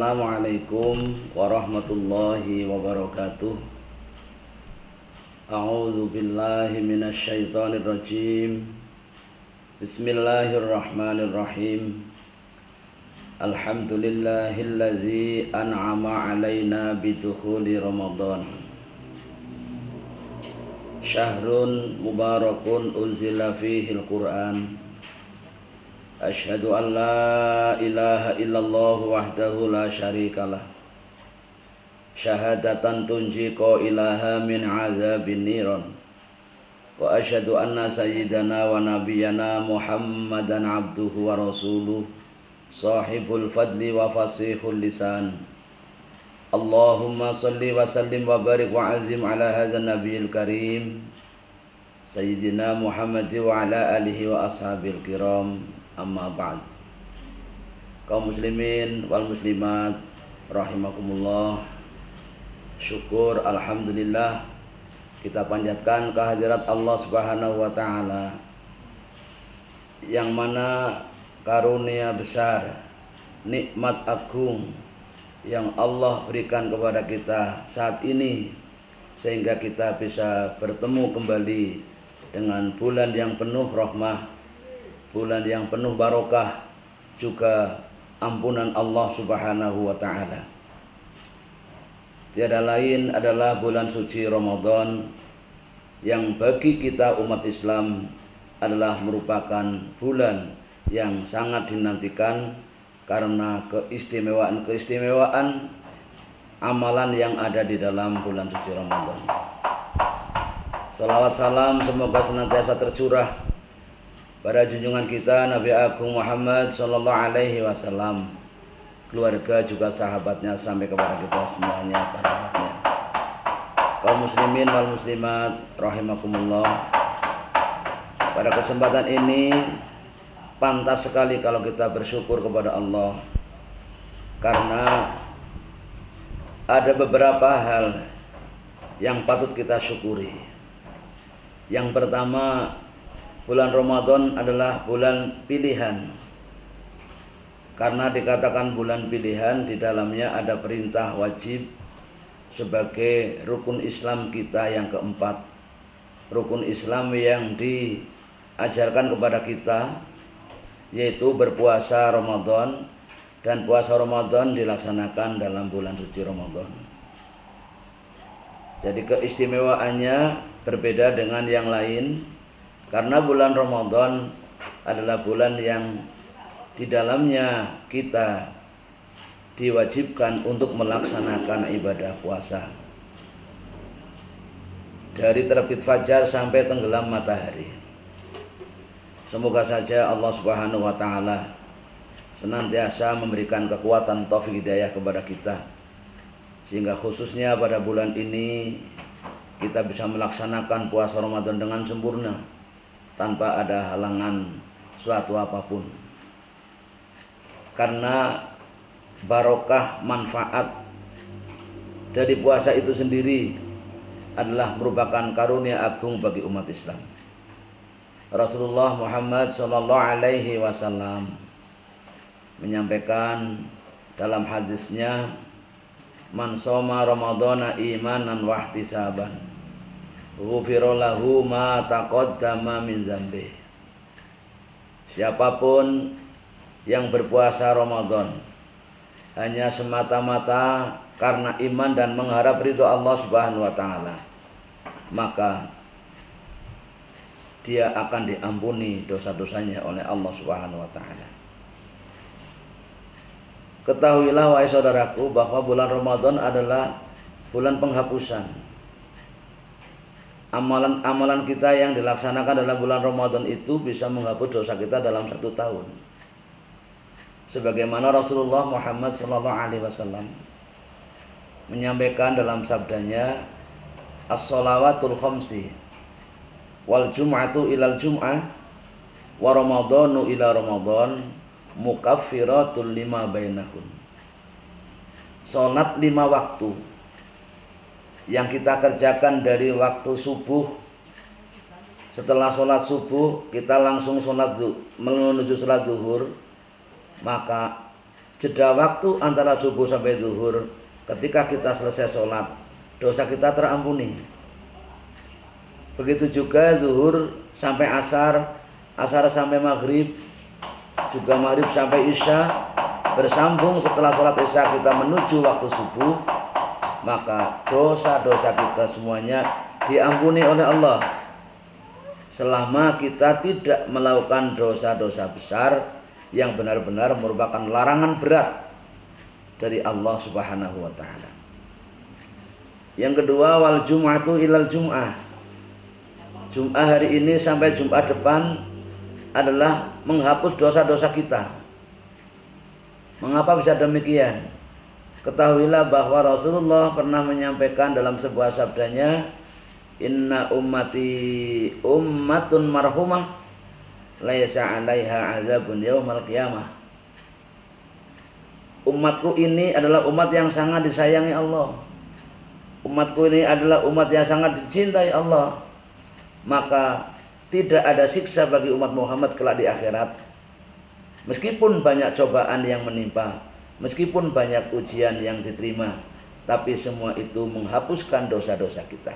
Assalamualaikum warahmatullahi wabarakatuh. A'udzu billahi minasy syaithanir rajim. Bismillahirrahmanirrahim. Alhamdulillahilladzi an'ama 'alaina bidukhuli Ramadan. Syahrun mubarakun unzila fihil Qur'an. Asyhadu an la ilaha illallah wahdahu la syarikalah. Syahadatan tunji qailaha min azabin niran. Wa asyhadu anna sayyidana wa nabiyyana Muhammadan abduhu wa rasuluh, sahibul fadli wa fasihul lisan. Allahumma salli wa sallim wa barik wa azim ala hadzal nabiyil karim Sayyidina Muhammad wa ala alihi wa ashabil kiram. Amma ba'd. Kaum muslimin wal muslimat rahimakumullah. Syukur alhamdulillah kita panjatkan kehadirat Allah Subhanahu wa taala, yang mana karunia besar, nikmat agung yang Allah berikan kepada kita saat ini, sehingga kita bisa bertemu kembali dengan bulan yang penuh rahmah, bulan yang penuh barokah, juga ampunan Allah Subhanahu wa ta'ala. Tiada lain adalah bulan suci Ramadan, yang bagi kita umat Islam adalah merupakan bulan yang sangat dinantikan karena keistimewaan amalan yang ada di dalam bulan suci Ramadan. Salawat salam semoga senantiasa tercurah pada junjungan kita Nabi Agung Muhammad sallallahu alaihi wasallam, keluarga juga sahabatnya, sampai kepada kita semuanya para umatnya. Kaum muslimin wal muslimat rahimakumullah. Pada kesempatan ini pantas sekali kalau kita bersyukur kepada Allah, karena ada beberapa hal yang patut kita syukuri. Yang pertama, bulan Ramadan adalah bulan pilihan. Karena dikatakan bulan pilihan, di dalamnya ada perintah wajib sebagai rukun Islam kita yang keempat. Rukun Islam yang diajarkan kepada kita, yaitu berpuasa Ramadan, dan puasa Ramadan dilaksanakan dalam bulan suci Ramadan. Jadi keistimewaannya berbeda dengan yang lain, karena bulan Ramadan adalah bulan yang di dalamnya kita diwajibkan untuk melaksanakan ibadah puasa dari terbit fajar sampai tenggelam matahari. Semoga saja Allah Subhanahu wa taala senantiasa memberikan kekuatan taufik hidayah kepada kita, sehingga khususnya pada bulan ini kita bisa melaksanakan puasa Ramadan dengan sempurna, tanpa ada halangan suatu apapun. Karena barokah manfaat dari puasa itu sendiri adalah merupakan karunia agung bagi umat Islam. Rasulullah Muhammad sallallahu alaihi wasallam menyampaikan dalam hadisnya, man shoma ramadhana imanan wa ihtisaban ghufira lahu ma taqaddama min dzambi. Siapapun yang berpuasa Ramadan hanya semata-mata karena iman dan mengharap ridho Allah Subhanahu wa taala, maka dia akan diampuni dosa-dosanya oleh Allah Subhanahu wa taala. Ketahuilah wahai saudaraku, bahwa bulan Ramadan adalah bulan penghapusan. Amalan-amalan kita yang dilaksanakan dalam bulan Ramadan itu bisa menghapus dosa kita dalam 1 tahun. Sebagaimana Rasulullah Muhammad SAW menyampaikan dalam sabdanya, as-shalawatul khamsi wal jum'atu ilal jum'ah wa ramadhanu ila ramadhan mukaffiratul lima bainahun. Salat 5 waktu yang kita kerjakan dari waktu subuh, setelah sholat subuh kita langsung menuju sholat zuhur, maka jeda waktu antara subuh sampai zuhur, ketika kita selesai sholat, dosa kita terampuni. Begitu juga zuhur sampai asar, asar sampai maghrib, juga maghrib sampai isya, bersambung setelah sholat isya kita menuju waktu subuh, maka dosa-dosa kita semuanya diampuni oleh Allah, selama kita tidak melakukan dosa-dosa besar yang benar-benar merupakan larangan berat dari Allah Subhanahu wa taala. Yang kedua, wal jum'atu ilal jum'ah. Jum'ah hari ini sampai Jumat depan adalah menghapus dosa-dosa kita. Mengapa bisa demikian? Ketahuilah bahwa Rasulullah pernah menyampaikan dalam sebuah sabdanya, inna ummati ummatun marhumah laisa 'alaiha 'adzabun yaumal qiyamah. Umatku ini adalah umat yang sangat disayangi Allah. Umatku ini adalah umat yang sangat dicintai Allah. Maka tidak ada siksa bagi umat Muhammad kelak di akhirat. Meskipun banyak cobaan yang menimpa, meskipun banyak ujian yang diterima, tapi semua itu menghapuskan dosa-dosa kita.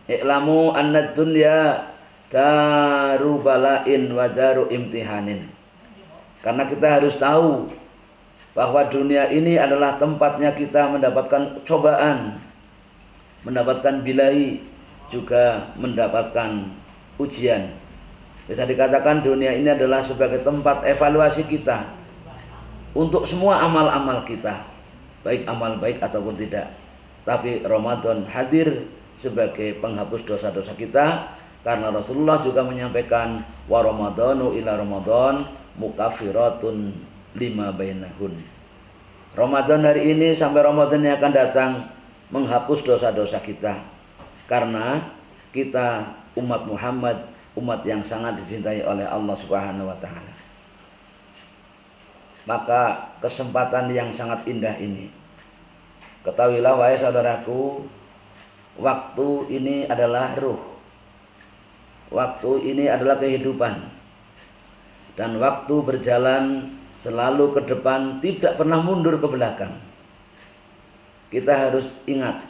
I'lamu annad dunya daru bala'in wa daru imtihanin. Karena kita harus tahu bahwa dunia ini adalah tempatnya kita mendapatkan cobaan, mendapatkan bilai, juga mendapatkan ujian. Bisa dikatakan dunia ini adalah sebagai tempat evaluasi kita untuk semua amal-amal kita, baik amal baik ataupun tidak. Tapi Ramadan hadir sebagai penghapus dosa-dosa kita, karena Rasulullah juga menyampaikan wa ramadhanu ila ramadhan mukaffiratun lima bainahun. Ramadan hari ini sampai Ramadan yang akan datang menghapus dosa-dosa kita, karena kita umat Muhammad, umat yang sangat dicintai oleh Allah Subhanahu wa taala. Maka kesempatan yang sangat indah ini, ketahuilah wahai saudaraku, waktu ini adalah ruh. Waktu ini adalah kehidupan. Dan waktu berjalan selalu ke depan, tidak pernah mundur ke belakang. Kita harus ingat,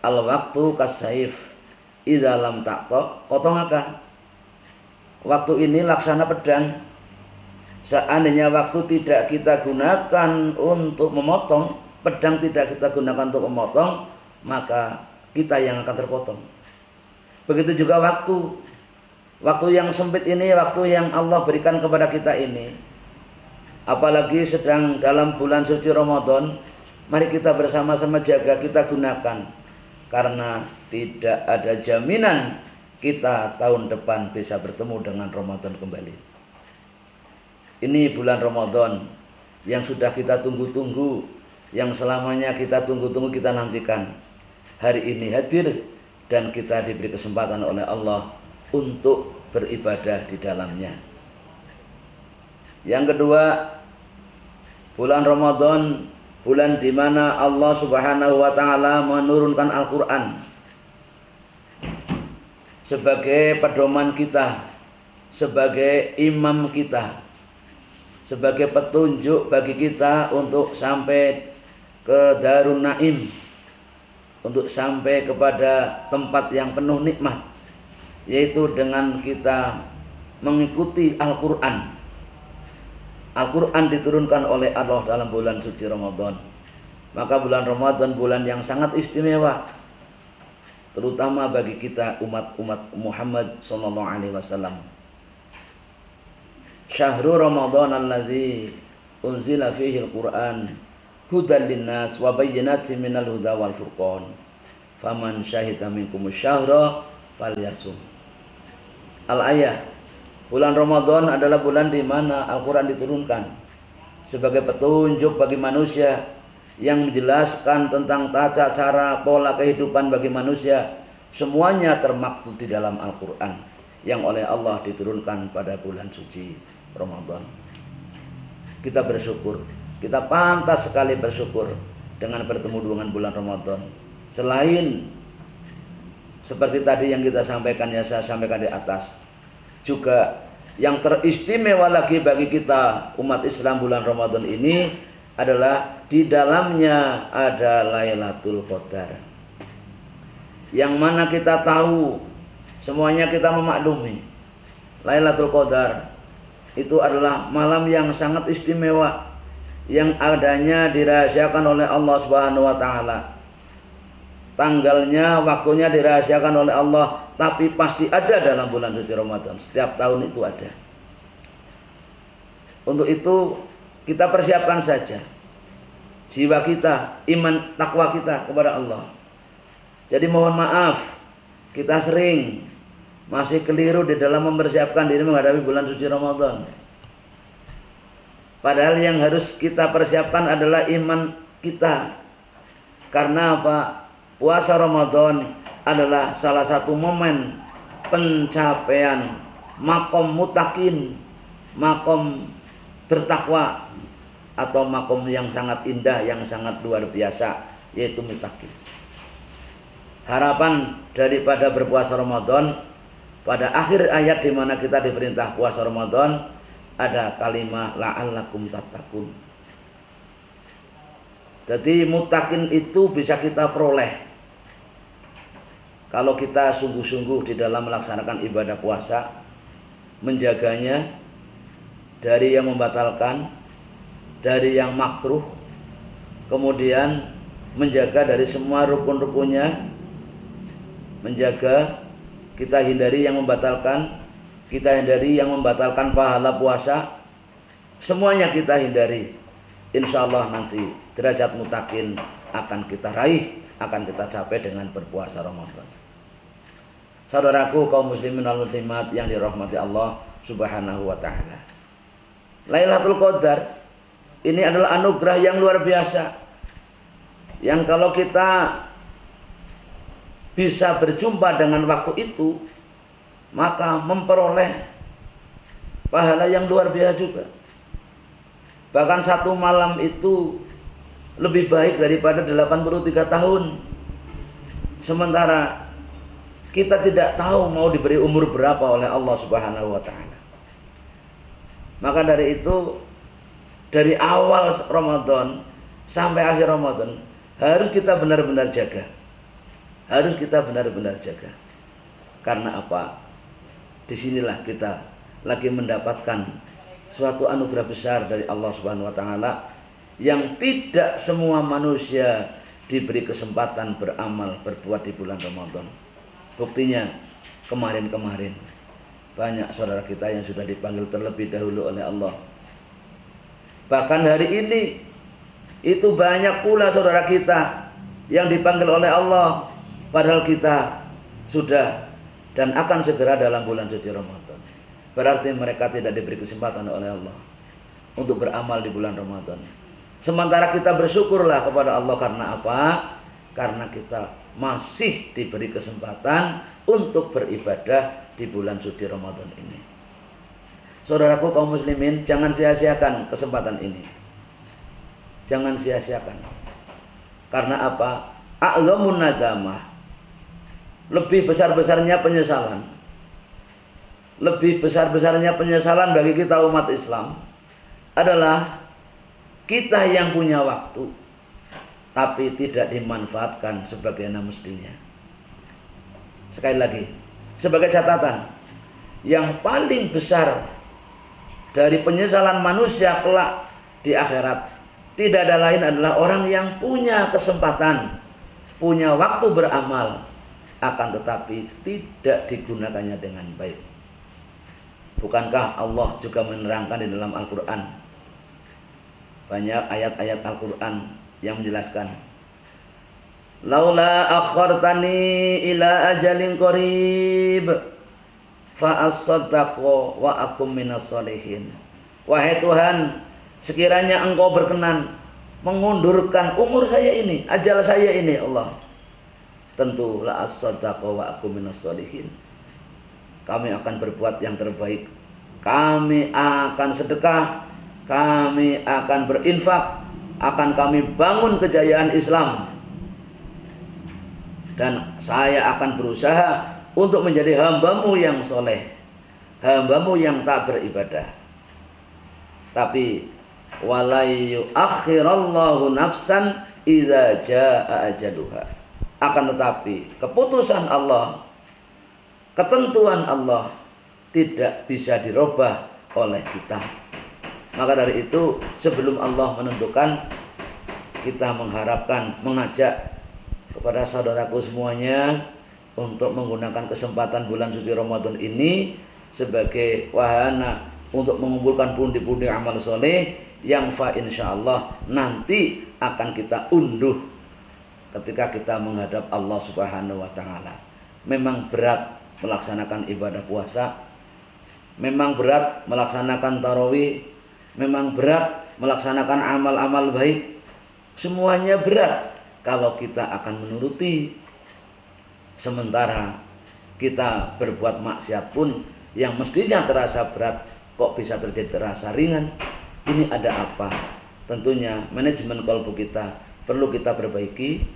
al-waktu kasaif idza lam taqta qata'aka. Waktu ini laksana pedang. Seandainya waktu tidak kita gunakan untuk memotong, pedang tidak kita gunakan untuk memotong, maka kita yang akan terpotong. Begitu juga waktu yang sempit ini, waktu yang Allah berikan kepada kita ini, apalagi sedang dalam bulan suci Ramadan, mari kita bersama-sama jaga, kita gunakan, karena tidak ada jaminan kita tahun depan bisa bertemu dengan Ramadan kembali. Ini bulan Ramadan yang sudah kita tunggu-tunggu, yang selamanya kita tunggu-tunggu, kita nantikan. Hari ini hadir dan kita diberi kesempatan oleh Allah untuk beribadah di dalamnya. Yang kedua, bulan Ramadan, bulan di mana Allah Subhanahu wa taala menurunkan Al-Qur'an sebagai pedoman kita, sebagai imam kita, sebagai petunjuk bagi kita untuk sampai ke Darun Naim, untuk sampai kepada tempat yang penuh nikmat, yaitu dengan kita mengikuti Al-Qur'an. Al-Qur'an diturunkan oleh Allah dalam bulan suci Ramadan. Maka bulan Ramadan bulan yang sangat istimewa, terutama bagi kita umat Muhammad sallallahu alaihi wasallam. Syahrul Ramadan alladzi unzila fihi al-Qur'an hudan linnas wa bayyinatin minal huda wal furqan. Faman syahida minkumus syahra falyasum. Al-ayah. Bulan Ramadan adalah bulan di mana Al-Qur'an diturunkan sebagai petunjuk bagi manusia, yang menjelaskan tentang tata cara pola kehidupan bagi manusia. Semuanya termaktub di dalam Al-Qur'an yang oleh Allah diturunkan pada bulan suci Ramadan. Kita bersyukur, kita pantas sekali bersyukur dengan bertemu dengan bulan Ramadan. Selain seperti tadi yang kita sampaikan, ya saya sampaikan di atas, juga Yang teristimewa lagi bagi kita umat Islam bulan Ramadan ini adalah di dalamnya ada Lailatul Qadar. Yang mana kita tahu, semuanya kita memaklumi, Lailatul Qadar itu adalah malam yang sangat istimewa, yang adanya dirahasiakan oleh Allah Subhanahu wa taala. Tanggalnya, waktunya dirahasiakan oleh Allah, tapi pasti ada dalam bulan suci Ramadan. Setiap tahun itu ada. Untuk itu kita persiapkan saja jiwa kita, iman, takwa kita kepada Allah. Jadi mohon maaf, kita sering masih keliru di dalam mempersiapkan diri menghadapi bulan suci Ramadan. Padahal yang harus kita persiapkan adalah iman kita. Karena apa? Puasa Ramadan adalah salah satu momen pencapaian makom mutakin, makom bertakwa, atau makom yang sangat indah, yang sangat luar biasa, yaitu mutakin. Harapan daripada berpuasa Ramadan, pada akhir ayat di mana kita diperintah puasa Ramadan, ada kalimat la'allakum tattaqun. Jadi mutakin itu bisa kita peroleh kalau kita sungguh-sungguh di dalam melaksanakan ibadah puasa, menjaganya dari yang membatalkan, dari yang makruh, kemudian menjaga dari semua rukun-rukunnya, menjaga kita hindari yang membatalkan, kita hindari yang membatalkan pahala puasa, semuanya kita hindari. Insya Allah nanti derajat mutakin akan kita raih, akan kita capai dengan berpuasa Ramadan. Saudaraku kaum muslimin wal muslimat yang dirahmati Allah Subhanahu wa taala. Lailatul Qadar ini adalah anugerah yang luar biasa, yang kalau kita bisa berjumpa dengan waktu itu, maka memperoleh pahala yang luar biasa juga. Bahkan satu malam itu lebih baik daripada 83 tahun. Sementara kita tidak tahu mau diberi umur berapa oleh Allah Subhanahu wa taala. Maka dari itu, dari awal Ramadan sampai akhir Ramadan harus kita benar-benar jaga. Harus kita benar-benar jaga. Karena apa? Disinilah kita lagi mendapatkan suatu anugerah besar dari Allah Subhanahu wa taala, yang tidak semua manusia diberi kesempatan beramal berbuat di bulan Ramadan. Buktinya kemarin-kemarin banyak saudara kita yang sudah dipanggil terlebih dahulu oleh Allah. Bahkan hari ini itu banyak pula saudara kita yang dipanggil oleh Allah, padahal kita sudah dan akan segera dalam bulan suci Ramadan. Berarti mereka tidak diberi kesempatan oleh Allah untuk beramal di bulan Ramadan. Sementara kita bersyukurlah kepada Allah. Karena apa? Karena kita masih diberi kesempatan untuk beribadah di bulan suci Ramadan ini. Saudaraku kaum muslimin, jangan sia-siakan kesempatan ini. Jangan sia-siakan. Karena apa? A'zamun nadamah, lebih besar-besarnya penyesalan, lebih besar-besarnya penyesalan bagi kita umat Islam adalah kita yang punya waktu tapi tidak dimanfaatkan sebagaimana mestinya. Sekali lagi, sebagai catatan, yang paling besar dari penyesalan manusia kelak di akhirat tidak ada lain adalah orang yang punya kesempatan, punya waktu beramal, akan tetapi tidak digunakannya dengan baik. Bukankah Allah juga menerangkan di dalam Al-Quran? Banyak ayat-ayat Al-Quran yang menjelaskan, laula akhartani ila ajalin qarib fa as-saddaqu wa akum minas sholihin. Wahai Tuhan, sekiranya Engkau berkenan mengundurkan umur saya ini, ajal saya ini, Allah, tentu la as-saddaqu wa akum minas sholihin. Kami akan berbuat yang terbaik, kami akan sedekah, kami akan berinfak, akan kami bangun kejayaan Islam, dan saya akan berusaha untuk menjadi hamba-Mu yang soleh. hambamu yang tak beribadah. Tapi walayu akhirallahu nafsan idza jaa ajaluha. Akan tetapi keputusan Allah, ketentuan Allah tidak bisa dirubah oleh kita. Maka dari itu sebelum Allah menentukan, kita mengharapkan, mengajak kepada saudaraku semuanya untuk menggunakan kesempatan bulan suci Ramadan ini sebagai wahana untuk mengumpulkan pundi-pundi amal soleh yang insyaallah nanti akan kita unduh ketika kita menghadap Allah Subhanahu wa taala. Memang berat melaksanakan ibadah puasa, memang berat melaksanakan tarawih, memang berat melaksanakan amal-amal baik. Semuanya berat kalau kita akan menuruti. Sementara kita berbuat maksiat pun yang mestinya terasa berat kok bisa terjadi terasa ringan. Ini ada apa? Tentunya manajemen kalbu kita perlu kita perbaiki,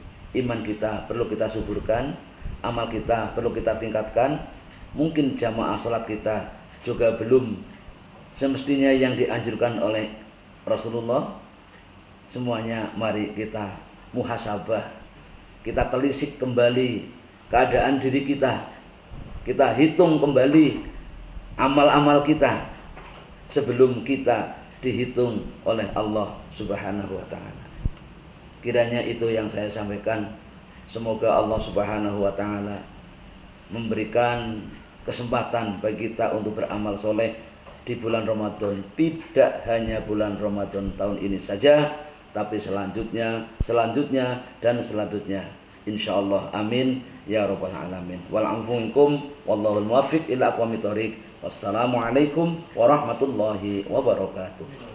iman kita perlu kita suburkan, amal kita perlu kita tingkatkan. Mungkin jamaah salat kita juga belum semestinya yang dianjurkan oleh Rasulullah. Semuanya mari kita muhasabah, kita telisik kembali keadaan diri kita, kita hitung kembali amal-amal kita sebelum kita dihitung oleh Allah Subhanahu wa taala. Kiranya itu yang saya sampaikan. Semoga Allah Subhanahu wa taala memberikan kesempatan bagi kita untuk beramal soleh di bulan Ramadan. Tidak hanya bulan Ramadan tahun ini saja, tapi selanjutnya dan selanjutnya. Insyaallah, amin ya rabbal alamin. Wal afu minkum wallahul muwaffiq ila aqwamit thoriq. Wassalamualaikum warahmatullahi wabarakatuh.